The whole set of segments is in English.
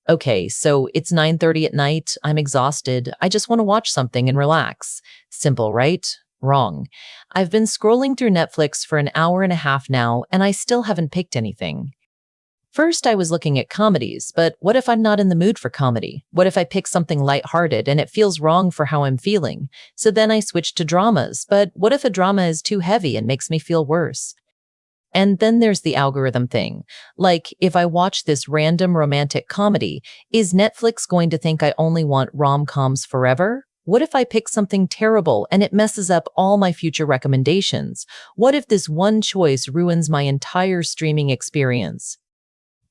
Okay, so it's 9:30 at night. I'm exhausted. I just want to watch something and relax. Simple, right? Wrong. I've been scrolling through Netflix for an hour and a half now, and I still haven't picked anything. First, I was looking at comedies, but what if I'm not in the mood for comedy? What if I pick something lighthearted and it feels wrong for how I'm feeling? So then I switched to dramas, but what if a drama is too heavy and makes me feel worse? And then there's the algorithm thing. Like, if I watch this random romantic comedy, is Netflix going to think I only want rom-coms forever? What if I pick something terrible and it messes up all my future recommendations? What if this one choice ruins my entire streaming experience?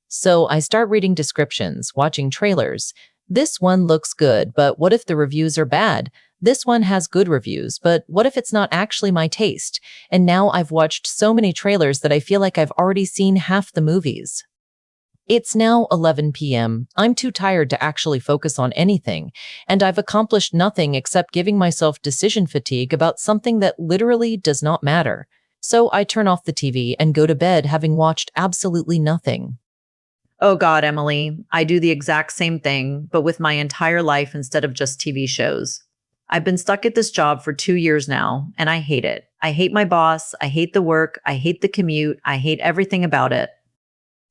So I start reading descriptions, watching trailers. This one looks good, but what if the reviews are bad? This one has good reviews, but what if it's not actually my taste? And now I've watched so many trailers that I feel like I've already seen half the movies. It's now 11 p.m. I'm too tired to actually focus on anything, and I've accomplished nothing except giving myself decision fatigue about something that literally does not matter. So I turn off the TV and go to bed having watched absolutely nothing. Oh God, Emily, I do the exact same thing, but with my entire life instead of just TV shows. I've been stuck at this job for 2 years now, and I hate it. I hate my boss. I hate the work. I hate the commute. I hate everything about it.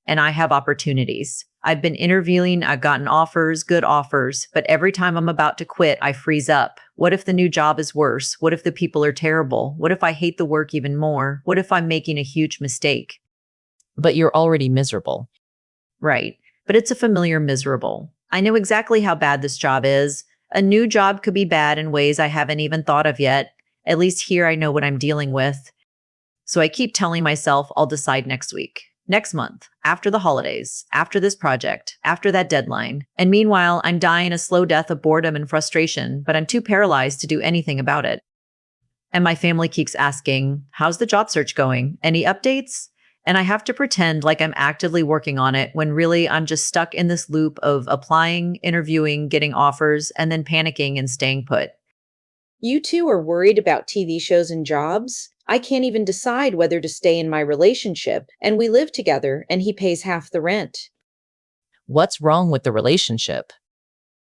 And I have opportunities. I've been interviewing. I've gotten offers, good offers, but every time I'm about to quit, I freeze up. What if the new job is worse? What if the people are terrible? What if I hate the work even more? What if I'm making a huge mistake? But you're already miserable. Right. But it's a familiar miserable. I know exactly how bad this job is. A new job could be bad in ways I haven't even thought of yet. At least here I know what I'm dealing with. So I keep telling myself I'll decide next week, next month, after the holidays, after this project, after that deadline. And meanwhile, I'm dying a slow death of boredom and frustration, but I'm too paralyzed to do anything about it. And my family keeps asking, how's the job search going? Any updates? And I have to pretend like I'm actively working on it when really I'm just stuck in this loop of applying, interviewing, getting offers, and then panicking and staying put. You two are worried about TV shows and jobs? I can't even decide whether to stay in my relationship, and we live together, and he pays half the rent. What's wrong with the relationship?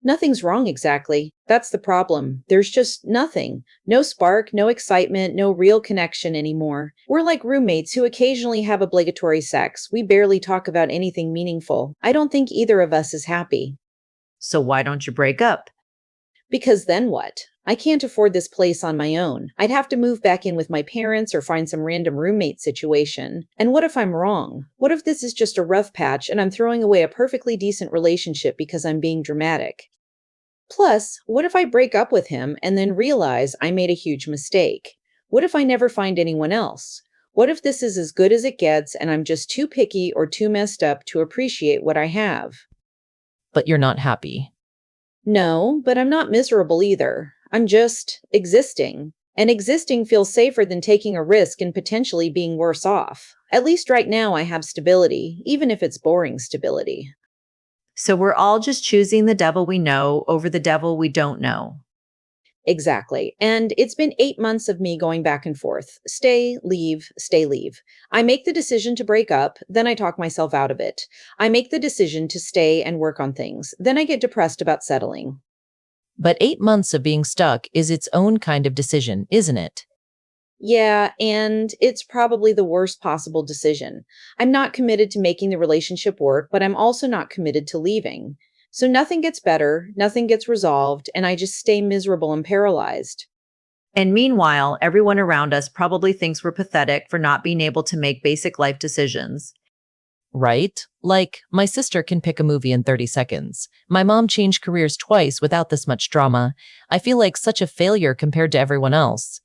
Nothing's wrong exactly. That's the problem. There's just nothing. No spark, no excitement, no real connection anymore. We're like roommates who occasionally have obligatory sex. We barely talk about anything meaningful. I don't think either of us is happy. So why don't you break up? Because then what? I can't afford this place on my own. I'd have to move back in with my parents or find some random roommate situation. And what if I'm wrong? What if this is just a rough patch and I'm throwing away a perfectly decent relationship because I'm being dramatic? Plus, what if I break up with him and then realize I made a huge mistake? What if I never find anyone else? What if this is as good as it gets and I'm just too picky or too messed up to appreciate what I have? But you're not happy. No, but I'm not miserable either. I'm just existing. And existing feels safer than taking a risk and potentially being worse off. At least right now I have stability, even if it's boring stability. So we're all just choosing the devil we know over the devil we don't know. Exactly. And it's been 8 months of me going back and forth. Stay, leave, stay, leave. I make the decision to break up, then I talk myself out of it. I make the decision to stay and work on things, then I get depressed about settling. But 8 months of being stuck is its own kind of decision, isn't it? Yeah, and it's probably the worst possible decision. I'm not committed to making the relationship work, but I'm also not committed to leaving. So nothing gets better, nothing gets resolved, and I just stay miserable and paralyzed. And meanwhile, everyone around us probably thinks we're pathetic for not being able to make basic life decisions. Right? Like, my sister can pick a movie in 30 seconds. My mom changed careers twice without this much drama. I feel like such a failure compared to everyone else.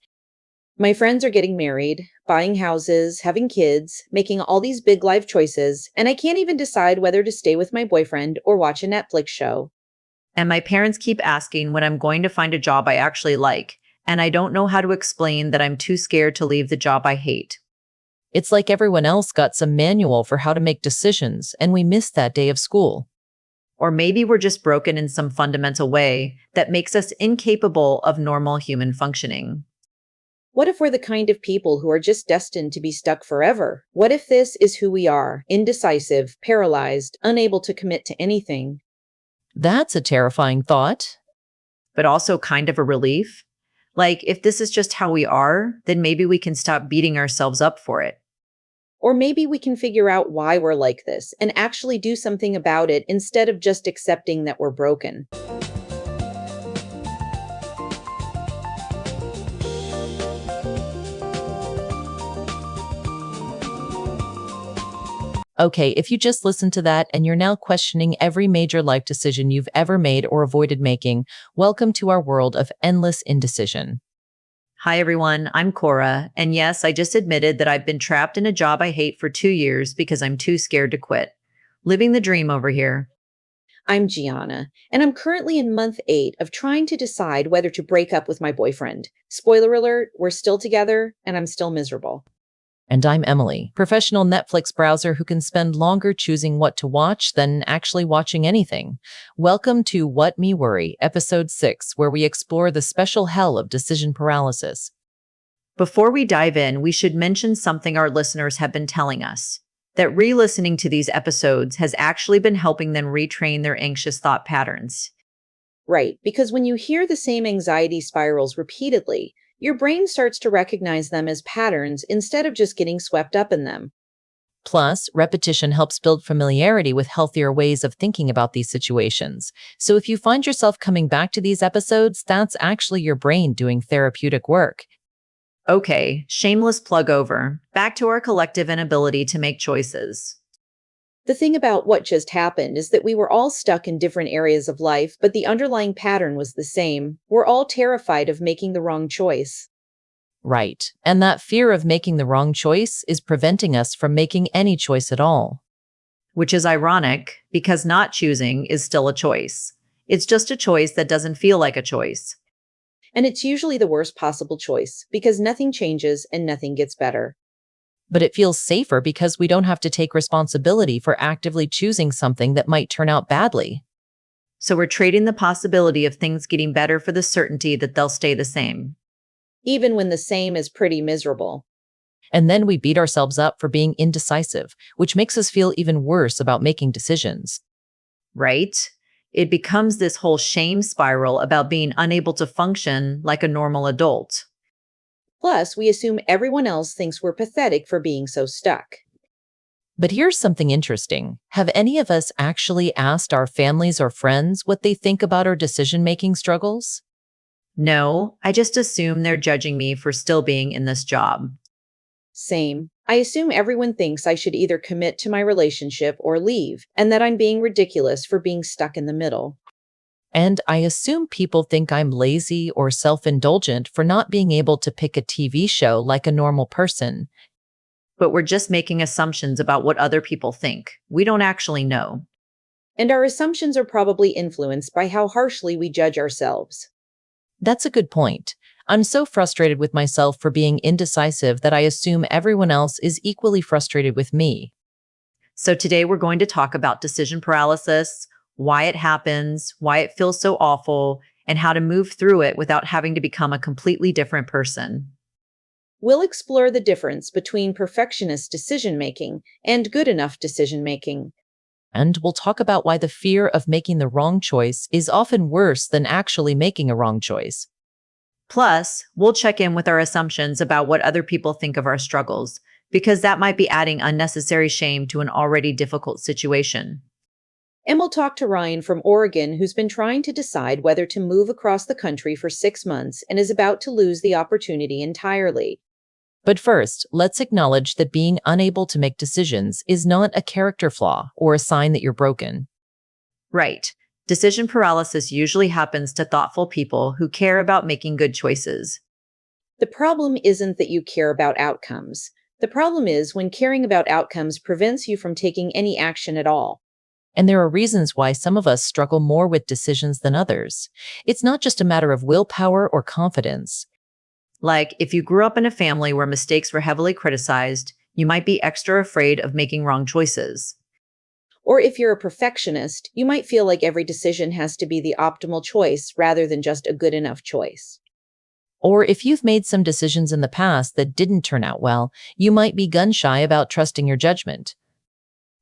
My friends are getting married, buying houses, having kids, making all these big life choices, and I can't even decide whether to stay with my boyfriend or watch a Netflix show. And my parents keep asking when I'm going to find a job I actually like, and I don't know how to explain that I'm too scared to leave the job I hate. It's like everyone else got some manual for how to make decisions, and we missed that day of school. Or maybe we're just broken in some fundamental way that makes us incapable of normal human functioning. What if we're the kind of people who are just destined to be stuck forever? What if this is who we are, indecisive, paralyzed, unable to commit to anything? That's a terrifying thought. but also kind of a relief. Like, if this is just how we are, then maybe we can stop beating ourselves up for it. Or maybe we can figure out why we're like this and actually do something about it instead of just accepting that we're broken. Okay, if you just listened to that and you're now questioning every major life decision you've ever made or avoided making, welcome to our world of endless indecision. Hi, everyone. I'm Cora. And yes, I just admitted that I've been trapped in a job I hate for 2 years because I'm too scared to quit. Living the dream over here. I'm Gianna, and I'm currently in month 8 of trying to decide whether to break up with my boyfriend. Spoiler alert, we're still together, and I'm still miserable. And I'm Emily, professional Netflix browser who can spend longer choosing what to watch than actually watching anything. Welcome to What Me Worry, episode 6, where we explore the special hell of decision paralysis. Before we dive in, we should mention something our listeners have been telling us, that re-listening to these episodes has actually been helping them retrain their anxious thought patterns. Right, because when you hear the same anxiety spirals repeatedly, your brain starts to recognize them as patterns instead of just getting swept up in them. Plus, repetition helps build familiarity with healthier ways of thinking about these situations. So if you find yourself coming back to these episodes, that's actually your brain doing therapeutic work. Okay, shameless plug over. Back to our collective inability to make choices. The thing about what just happened is that we were all stuck in different areas of life, but the underlying pattern was the same. We're all terrified of making the wrong choice. Right. And that fear of making the wrong choice is preventing us from making any choice at all. Which is ironic, because not choosing is still a choice. It's just a choice that doesn't feel like a choice. And it's usually the worst possible choice, because nothing changes and nothing gets better. But it feels safer because we don't have to take responsibility for actively choosing something that might turn out badly. So we're trading the possibility of things getting better for the certainty that they'll stay the same. Even when the same is pretty miserable. And then we beat ourselves up for being indecisive, which makes us feel even worse about making decisions. Right? It becomes this whole shame spiral about being unable to function like a normal adult. Plus, we assume everyone else thinks we're pathetic for being so stuck. But here's something interesting. Have any of us actually asked our families or friends what they think about our decision-making struggles? No, I just assume they're judging me for still being in this job. Same. I assume everyone thinks I should either commit to my relationship or leave, and that I'm being ridiculous for being stuck in the middle. And I assume people think I'm lazy or self-indulgent for not being able to pick a TV show like a normal person. But we're just making assumptions about what other people think. We don't actually know. And our assumptions are probably influenced by how harshly we judge ourselves. That's a good point. I'm so frustrated with myself for being indecisive that I assume everyone else is equally frustrated with me. So today we're going to talk about decision paralysis, why it happens, why it feels so awful, and how to move through it without having to become a completely different person. We'll explore the difference between perfectionist decision-making and good enough decision-making. And we'll talk about why the fear of making the wrong choice is often worse than actually making a wrong choice. Plus, we'll check in with our assumptions about what other people think of our struggles, because that might be adding unnecessary shame to an already difficult situation. And we'll talk to Ryan from Oregon, who's been trying to decide whether to move across the country for 6 months and is about to lose the opportunity entirely. But first, let's acknowledge that being unable to make decisions is not a character flaw or a sign that you're broken. Right. Decision paralysis usually happens to thoughtful people who care about making good choices. The problem isn't that you care about outcomes. The problem is when caring about outcomes prevents you from taking any action at all. And there are reasons why some of us struggle more with decisions than others. It's not just a matter of willpower or confidence. Like, if you grew up in a family where mistakes were heavily criticized, you might be extra afraid of making wrong choices. Or if you're a perfectionist, you might feel like every decision has to be the optimal choice rather than just a good enough choice. Or if you've made some decisions in the past that didn't turn out well, you might be gun-shy about trusting your judgment.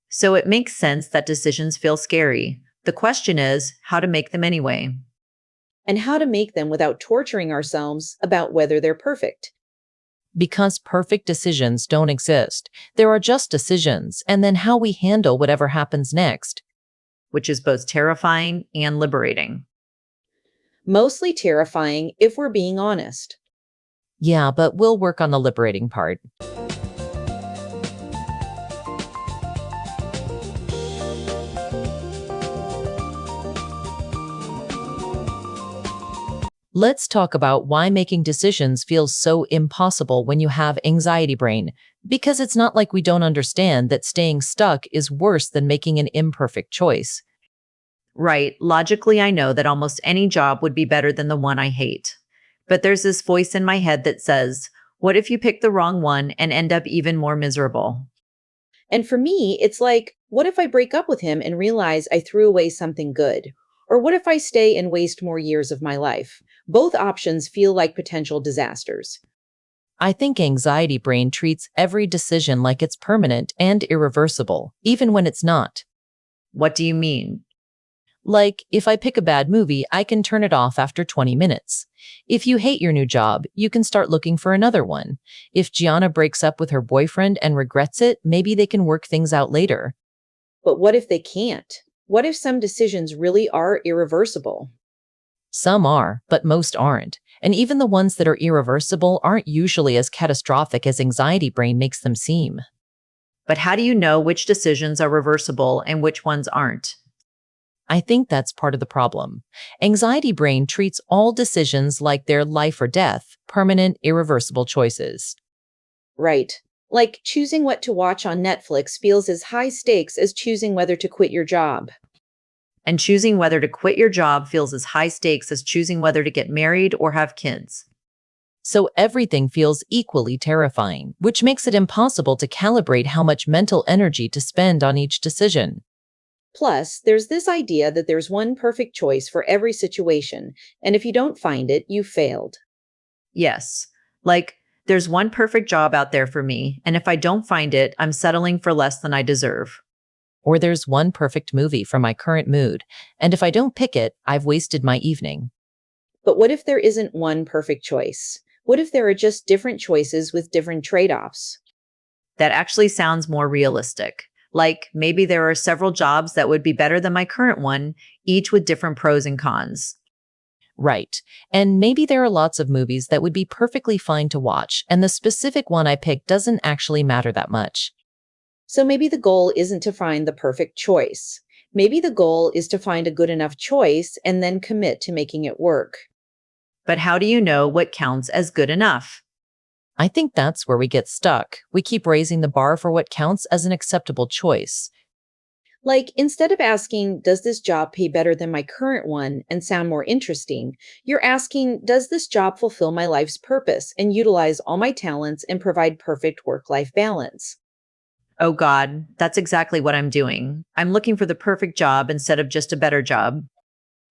So it makes sense that decisions feel scary, The question is how to make them anyway. And how to make them without torturing ourselves about whether they're perfect. Because perfect decisions don't exist. There are just decisions, and then how we handle whatever happens next. Which is both terrifying and liberating. Mostly terrifying if we're being honest. Yeah, but we'll work on the liberating part. Let's talk about why making decisions feels so impossible when you have anxiety brain, because it's not like we don't understand that staying stuck is worse than making an imperfect choice. Right, logically I know that almost any job would be better than the one I hate. But there's this voice in my head that says, what if you pick the wrong one and end up even more miserable? And for me, it's like, what if I break up with him and realize I threw away something good? Or what if I stay and waste more years of my life? Both options feel like potential disasters. I think anxiety brain treats every decision like it's permanent and irreversible, even when it's not. What do you mean? Like, if I pick a bad movie, I can turn it off after 20 minutes. If you hate your new job, you can start looking for another one. If Gianna breaks up with her boyfriend and regrets it, maybe they can work things out later. But what if they can't? What if some decisions really are irreversible? Some are, but most aren't. And even the ones that are irreversible aren't usually as catastrophic as anxiety brain makes them seem. But how do you know which decisions are reversible and which ones aren't? I think that's part of the problem. Anxiety brain treats all decisions like they're life or death, permanent, irreversible choices. Right. Like choosing what to watch on Netflix feels as high stakes as choosing whether to quit your job. And choosing whether to quit your job feels as high stakes as choosing whether to get married or have kids. So everything feels equally terrifying, which makes it impossible to calibrate how much mental energy to spend on each decision. Plus, there's this idea that there's one perfect choice for every situation, and if you don't find it, you failed. Yes. Like, there's one perfect job out there for me, and if I don't find it, I'm settling for less than I deserve. Or there's one perfect movie for my current mood, and if I don't pick it, I've wasted my evening. But what if there isn't one perfect choice? What if there are just different choices with different trade-offs? That actually sounds more realistic. Like, maybe there are several jobs that would be better than my current one, each with different pros and cons. Right. And maybe there are lots of movies that would be perfectly fine to watch, and the specific one I picked doesn't actually matter that much. So maybe the goal isn't to find the perfect choice. Maybe the goal is to find a good enough choice and then commit to making it work. But how do you know what counts as good enough? I think that's where we get stuck. We keep raising the bar for what counts as an acceptable choice. Like, instead of asking, does this job pay better than my current one and sound more interesting, you're asking, does this job fulfill my life's purpose and utilize all my talents and provide perfect work-life balance? Oh God, that's exactly what I'm doing. I'm looking for the perfect job instead of just a better job.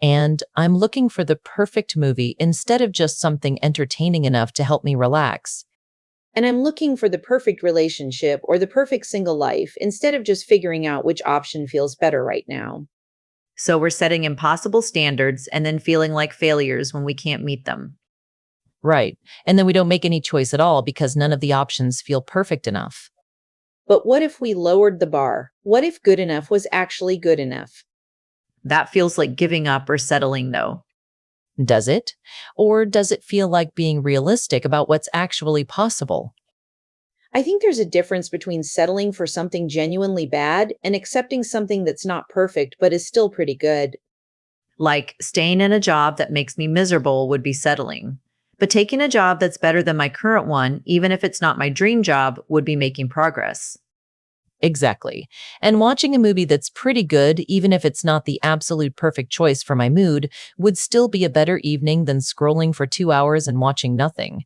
And I'm looking for the perfect movie instead of just something entertaining enough to help me relax. And I'm looking for the perfect relationship or the perfect single life instead of just figuring out which option feels better right now. So we're setting impossible standards and then feeling like failures when we can't meet them. Right. And then we don't make any choice at all because none of the options feel perfect enough. But what if we lowered the bar? What if good enough was actually good enough? That feels like giving up or settling, though. Does it? Or does it feel like being realistic about what's actually possible? I think there's a difference between settling for something genuinely bad and accepting something that's not perfect but is still pretty good. Like, staying in a job that makes me miserable would be settling. But taking a job that's better than my current one, even if it's not my dream job, would be making progress. Exactly. And watching a movie that's pretty good, even if it's not the absolute perfect choice for my mood, would still be a better evening than scrolling for 2 hours and watching nothing.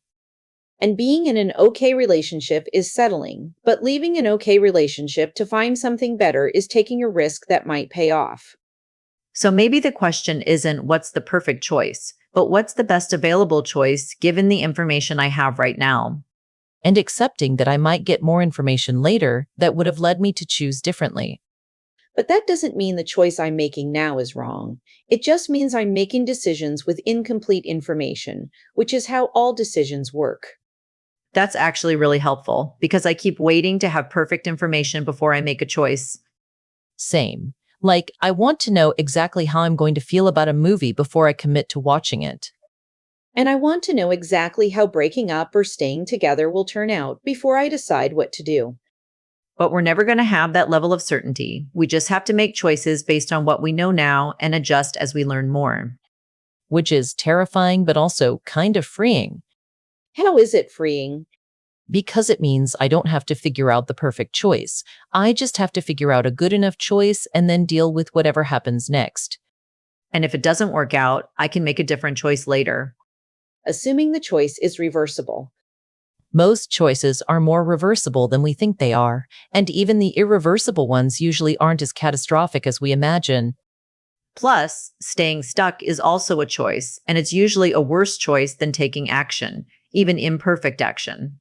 And being in an okay relationship is settling, but leaving an okay relationship to find something better is taking a risk that might pay off. So maybe the question isn't what's the perfect choice, but what's the best available choice given the information I have right now? And accepting that I might get more information later that would have led me to choose differently. But that doesn't mean the choice I'm making now is wrong. It just means I'm making decisions with incomplete information, which is how all decisions work. That's actually really helpful because I keep waiting to have perfect information before I make a choice. Same. Like, I want to know exactly how I'm going to feel about a movie before I commit to watching it. And I want to know exactly how breaking up or staying together will turn out before I decide what to do. But we're never going to have that level of certainty. We just have to make choices based on what we know now and adjust as we learn more. Which is terrifying, but also kind of freeing. How is it freeing? Because it means I don't have to figure out the perfect choice. I just have to figure out a good enough choice and then deal with whatever happens next. And if it doesn't work out, I can make a different choice later. Assuming the choice is reversible. Most choices are more reversible than we think they are, and even the irreversible ones usually aren't as catastrophic as we imagine. Plus, staying stuck is also a choice, and it's usually a worse choice than taking action, even imperfect action.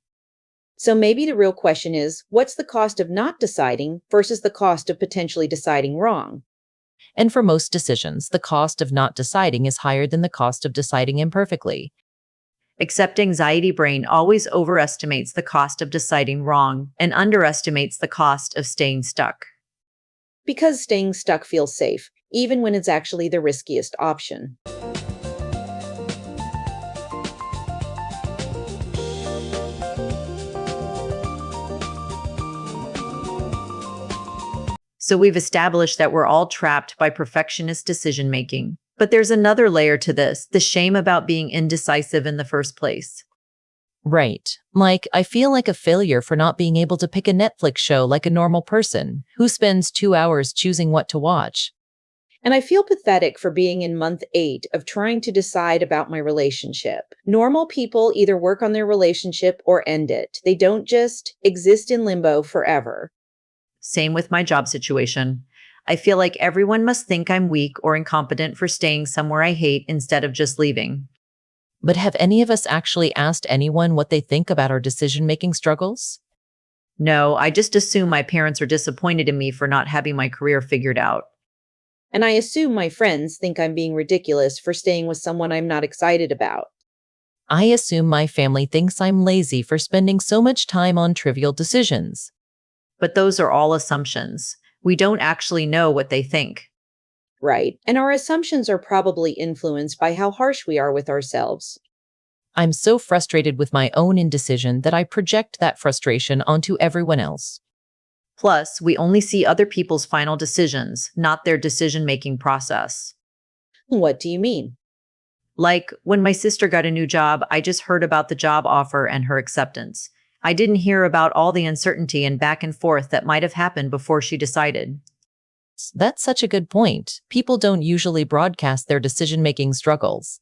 So maybe the real question is, what's the cost of not deciding versus the cost of potentially deciding wrong? And for most decisions, the cost of not deciding is higher than the cost of deciding imperfectly. Except anxiety brain always overestimates the cost of deciding wrong and underestimates the cost of staying stuck. Because staying stuck feels safe, even when it's actually the riskiest option. So we've established that we're all trapped by perfectionist decision making. But there's another layer to this, the shame about being indecisive in the first place. Right. Like, I feel like a failure for not being able to pick a Netflix show like a normal person who spends 2 hours choosing what to watch. And I feel pathetic for being in month 8 of trying to decide about my relationship. Normal people either work on their relationship or end it. They don't just exist in limbo forever. Same with my job situation. I feel like everyone must think I'm weak or incompetent for staying somewhere I hate instead of just leaving. But have any of us actually asked anyone what they think about our decision-making struggles? No, I just assume my parents are disappointed in me for not having my career figured out. And I assume my friends think I'm being ridiculous for staying with someone I'm not excited about. I assume my family thinks I'm lazy for spending so much time on trivial decisions. But those are all assumptions. We don't actually know what they think. Right. And our assumptions are probably influenced by how harsh we are with ourselves. I'm so frustrated with my own indecision that I project that frustration onto everyone else. Plus, we only see other people's final decisions, not their decision-making process. What do you mean? Like, when my sister got a new job, I just heard about the job offer and her acceptance. I didn't hear about all the uncertainty and back and forth that might have happened before she decided. That's such a good point. People don't usually broadcast their decision-making struggles.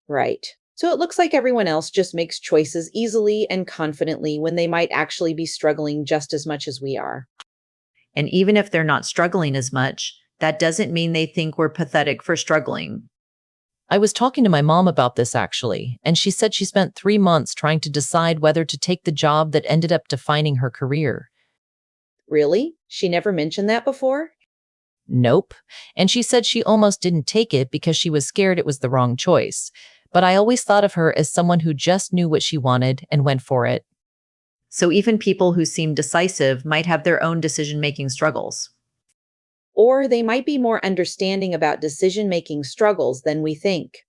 Right. So it looks like everyone else just makes choices easily and confidently when they might actually be struggling just as much as we are. And even if they're not struggling as much, that doesn't mean they think we're pathetic for struggling. I was talking to my mom about this actually, and she said she spent 3 months trying to decide whether to take the job that ended up defining her career. Really? She never mentioned that before? Nope. And she said she almost didn't take it because she was scared it was the wrong choice. But I always thought of her as someone who just knew what she wanted and went for it. So even people who seem decisive might have their own decision-making struggles. Or they might be more understanding about decision-making struggles than we think.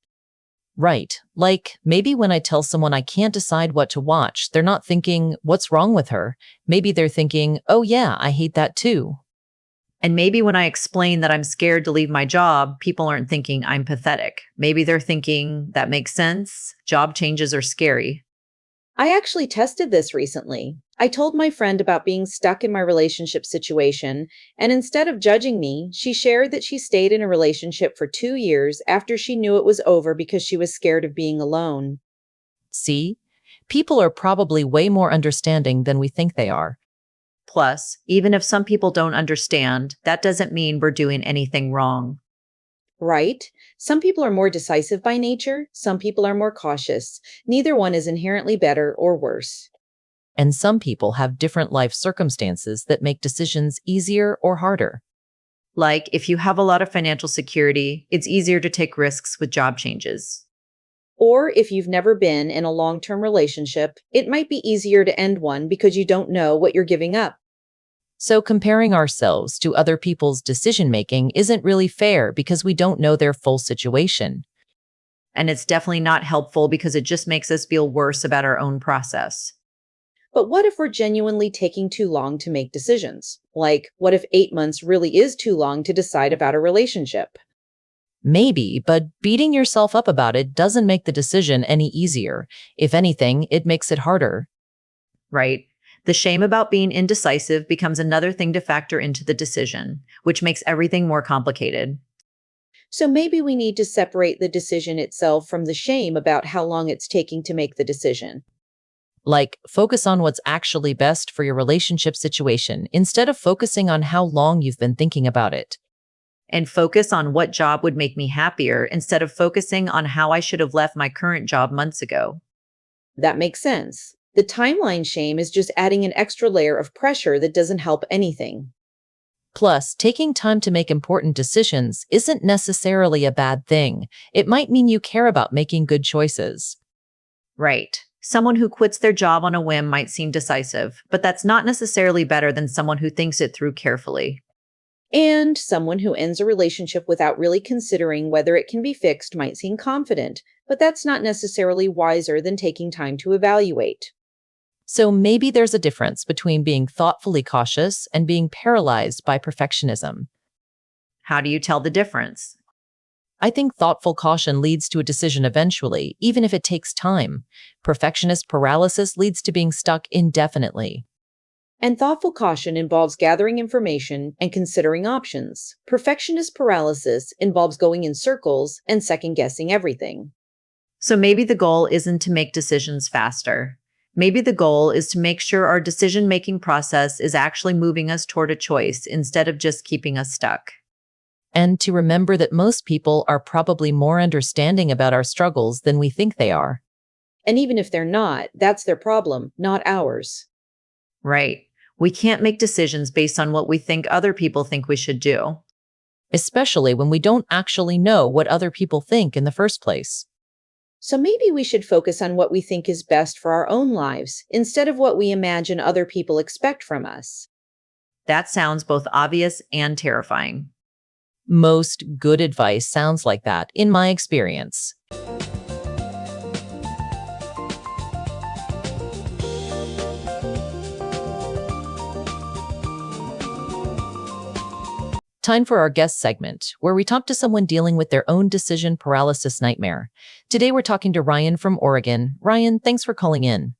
Right. Like, maybe when I tell someone I can't decide what to watch, they're not thinking, what's wrong with her? Maybe they're thinking, oh yeah, I hate that too. And maybe when I explain that I'm scared to leave my job, people aren't thinking I'm pathetic. Maybe they're thinking, that makes sense. Job changes are scary. I actually tested this recently. I told my friend about being stuck in my relationship situation, and instead of judging me, she shared that she stayed in a relationship for 2 years after she knew it was over because she was scared of being alone. See? People are probably way more understanding than we think they are. Plus, even if some people don't understand, that doesn't mean we're doing anything wrong. Right? Some people are more decisive by nature, some people are more cautious. Neither one is inherently better or worse. And some people have different life circumstances that make decisions easier or harder. Like, if you have a lot of financial security, it's easier to take risks with job changes. Or if you've never been in a long-term relationship, it might be easier to end one because you don't know what you're giving up. So comparing ourselves to other people's decision making isn't really fair because we don't know their full situation. And it's definitely not helpful because it just makes us feel worse about our own process. But what if we're genuinely taking too long to make decisions? Like, what if 8 months really is too long to decide about a relationship? Maybe, but beating yourself up about it doesn't make the decision any easier. If anything, it makes it harder. Right? The shame about being indecisive becomes another thing to factor into the decision, which makes everything more complicated. So maybe we need to separate the decision itself from the shame about how long it's taking to make the decision. Like, focus on what's actually best for your relationship situation instead of focusing on how long you've been thinking about it. And focus on what job would make me happier instead of focusing on how I should have left my current job months ago. That makes sense. The timeline shame is just adding an extra layer of pressure that doesn't help anything. Plus, taking time to make important decisions isn't necessarily a bad thing. It might mean you care about making good choices. Right. Someone who quits their job on a whim might seem decisive, but that's not necessarily better than someone who thinks it through carefully. And someone who ends a relationship without really considering whether it can be fixed might seem confident, but that's not necessarily wiser than taking time to evaluate. So maybe there's a difference between being thoughtfully cautious and being paralyzed by perfectionism. How do you tell the difference? I think thoughtful caution leads to a decision eventually, even if it takes time. Perfectionist paralysis leads to being stuck indefinitely. And thoughtful caution involves gathering information and considering options. Perfectionist paralysis involves going in circles and second-guessing everything. So maybe the goal isn't to make decisions faster. Maybe the goal is to make sure our decision-making process is actually moving us toward a choice instead of just keeping us stuck. And to remember that most people are probably more understanding about our struggles than we think they are. And even if they're not, that's their problem, not ours. Right. We can't make decisions based on what we think other people think we should do. Especially when we don't actually know what other people think in the first place. So maybe we should focus on what we think is best for our own lives, instead of what we imagine other people expect from us. That sounds both obvious and terrifying. Most good advice sounds like that, in my experience. Time for our guest segment, where we talk to someone dealing with their own decision paralysis nightmare. Today we're talking to Ryan from Oregon. Ryan, thanks for calling in.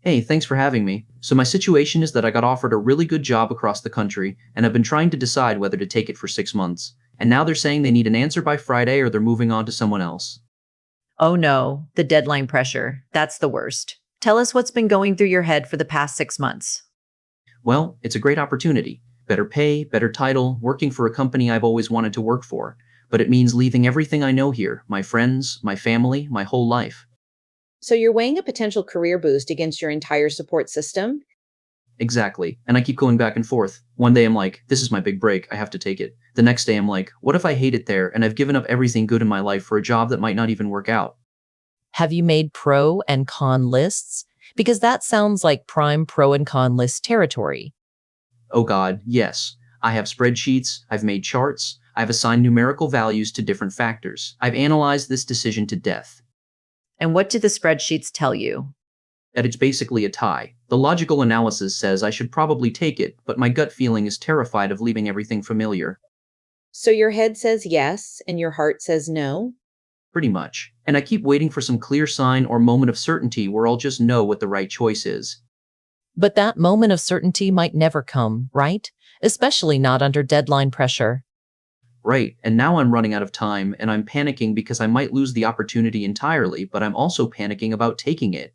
Hey, thanks for having me. So my situation is that I got offered a really good job across the country, and I've been trying to decide whether to take it for 6 months. And now they're saying they need an answer by Friday or they're moving on to someone else. Oh no, the deadline pressure. That's the worst. Tell us what's been going through your head for the past 6 months. Well, it's a great opportunity. Better pay, better title, working for a company I've always wanted to work for. But it means leaving everything I know here, my friends, my family, my whole life. So you're weighing a potential career boost against your entire support system? Exactly. And I keep going back and forth. One day I'm like, this is my big break, I have to take it. The next day I'm like, what if I hate it there and I've given up everything good in my life for a job that might not even work out? Have you made pro and con lists? Because that sounds like prime pro and con list territory. Oh God, yes. I have spreadsheets, I've made charts, I've assigned numerical values to different factors. I've analyzed this decision to death. And what do the spreadsheets tell you? That it's basically a tie. The logical analysis says I should probably take it, but my gut feeling is terrified of leaving everything familiar. So your head says yes, and your heart says no? Pretty much. And I keep waiting for some clear sign or moment of certainty where I'll just know what the right choice is. But that moment of certainty might never come, right? Especially not under deadline pressure. Right, and now I'm running out of time, and I'm panicking because I might lose the opportunity entirely, but I'm also panicking about taking it.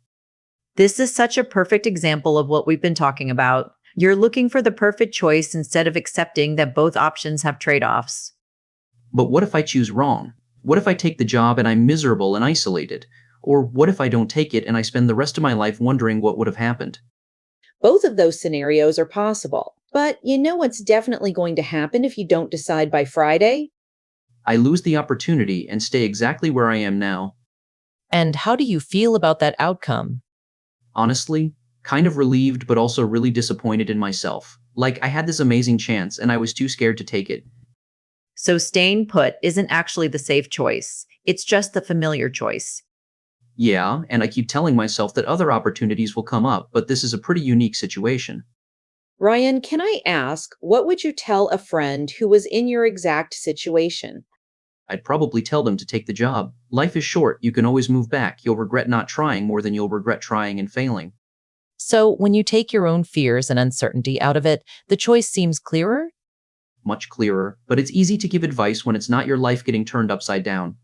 This is such a perfect example of what we've been talking about. You're looking for the perfect choice instead of accepting that both options have trade-offs. But what if I choose wrong? What if I take the job and I'm miserable and isolated? Or what if I don't take it and I spend the rest of my life wondering what would have happened? Both of those scenarios are possible. But you know what's definitely going to happen if you don't decide by Friday? I lose the opportunity and stay exactly where I am now. And how do you feel about that outcome? Honestly, kind of relieved but also really disappointed in myself. Like I had this amazing chance and I was too scared to take it. So staying put isn't actually the safe choice. It's just the familiar choice. Yeah, and I keep telling myself that other opportunities will come up, but this is a pretty unique situation. Ryan, can I ask, what would you tell a friend who was in your exact situation? I'd probably tell them to take the job. Life is short, you can always move back. You'll regret not trying more than you'll regret trying and failing. So, when you take your own fears and uncertainty out of it, the choice seems clearer? Much clearer, but it's easy to give advice when it's not your life getting turned upside down.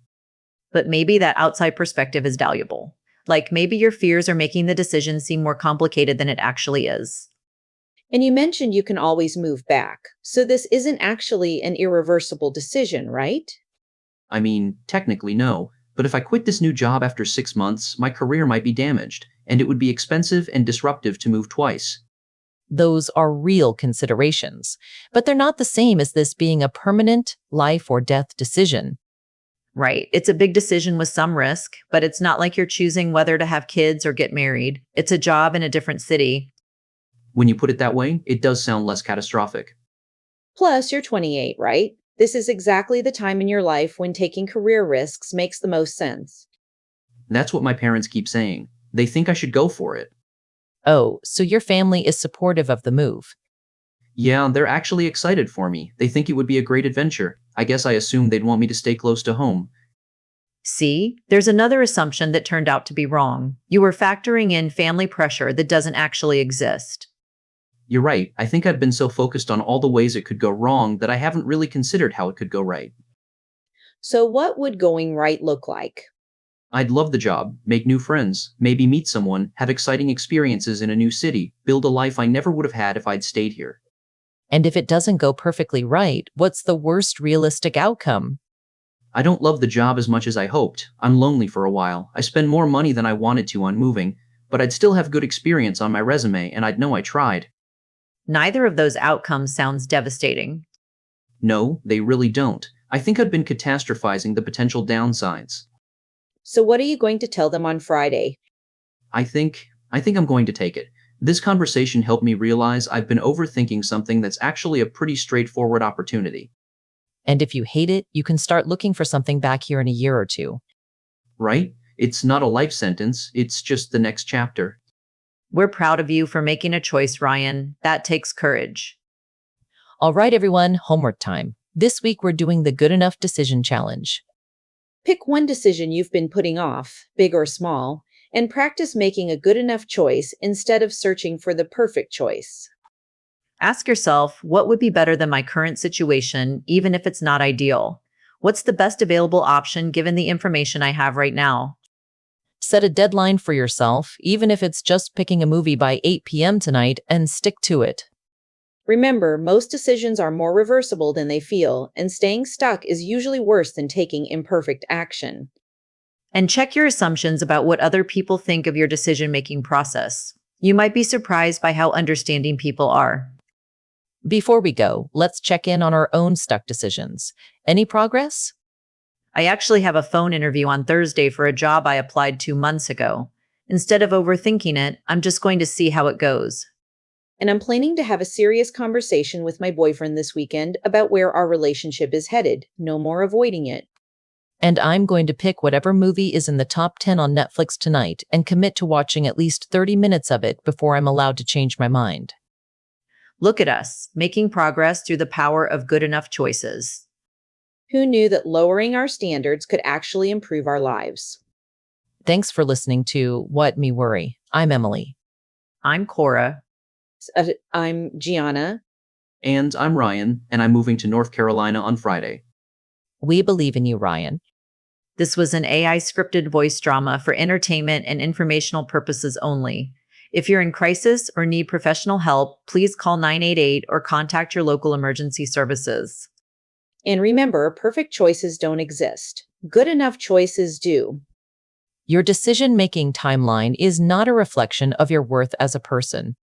But maybe that outside perspective is valuable. Like maybe your fears are making the decision seem more complicated than it actually is. And you mentioned you can always move back. So this isn't actually an irreversible decision, right? I mean, technically no, but if I quit this new job after 6 months, my career might be damaged, and it would be expensive and disruptive to move twice. Those are real considerations, but they're not the same as this being a permanent life or death decision. Right. It's a big decision with some risk, but it's not like you're choosing whether to have kids or get married. It's a job in a different city. When you put it that way, it does sound less catastrophic. Plus, you're 28, right? This is exactly the time in your life when taking career risks makes the most sense. That's what my parents keep saying. They think I should go for it. Oh, so your family is supportive of the move. Yeah, they're actually excited for me. They think it would be a great adventure. I guess I assumed they'd want me to stay close to home. See, there's another assumption that turned out to be wrong. You were factoring in family pressure that doesn't actually exist. You're right, I think I've been so focused on all the ways it could go wrong that I haven't really considered how it could go right. So what would going right look like? I'd love the job, make new friends, maybe meet someone, have exciting experiences in a new city, build a life I never would have had if I'd stayed here. And if it doesn't go perfectly right, what's the worst realistic outcome? I don't love the job as much as I hoped. I'm lonely for a while. I spend more money than I wanted to on moving, but I'd still have good experience on my resume and I'd know I tried. Neither of those outcomes sounds devastating. No, they really don't. I think I've been catastrophizing the potential downsides. So what are you going to tell them on Friday? I think I'm going to take it. This conversation helped me realize I've been overthinking something that's actually a pretty straightforward opportunity. And if you hate it, you can start looking for something back here in a year or two. Right? It's not a life sentence, it's just the next chapter. We're proud of you for making a choice, Ryan. That takes courage. All right, everyone, homework time. This week we're doing the Good Enough Decision Challenge. Pick one decision you've been putting off, big or small, and practice making a good enough choice instead of searching for the perfect choice. Ask yourself, what would be better than my current situation, even if it's not ideal? What's the best available option given the information I have right now? Set a deadline for yourself, even if it's just picking a movie by 8 p.m. tonight, and stick to it. Remember, most decisions are more reversible than they feel, and staying stuck is usually worse than taking imperfect action. And check your assumptions about what other people think of your decision-making process. You might be surprised by how understanding people are. Before we go, let's check in on our own stuck decisions. Any progress? I actually have a phone interview on Thursday for a job I applied 2 months ago. Instead of overthinking it, I'm just going to see how it goes. And I'm planning to have a serious conversation with my boyfriend this weekend about where our relationship is headed. No more avoiding it. And I'm going to pick whatever movie is in the top 10 on Netflix tonight and commit to watching at least 30 minutes of it before I'm allowed to change my mind. Look at us, making progress through the power of good enough choices. Who knew that lowering our standards could actually improve our lives? Thanks for listening to What Me Worry. I'm Emily. I'm Cora. I'm Gianna. And I'm Ryan, and I'm moving to North Carolina on Friday. We believe in you, Ryan. This was an AI scripted voice drama for entertainment and informational purposes only. If you're in crisis or need professional help, please call 988 or contact your local emergency services. And remember, perfect choices don't exist. Good enough choices do. Your decision-making timeline is not a reflection of your worth as a person.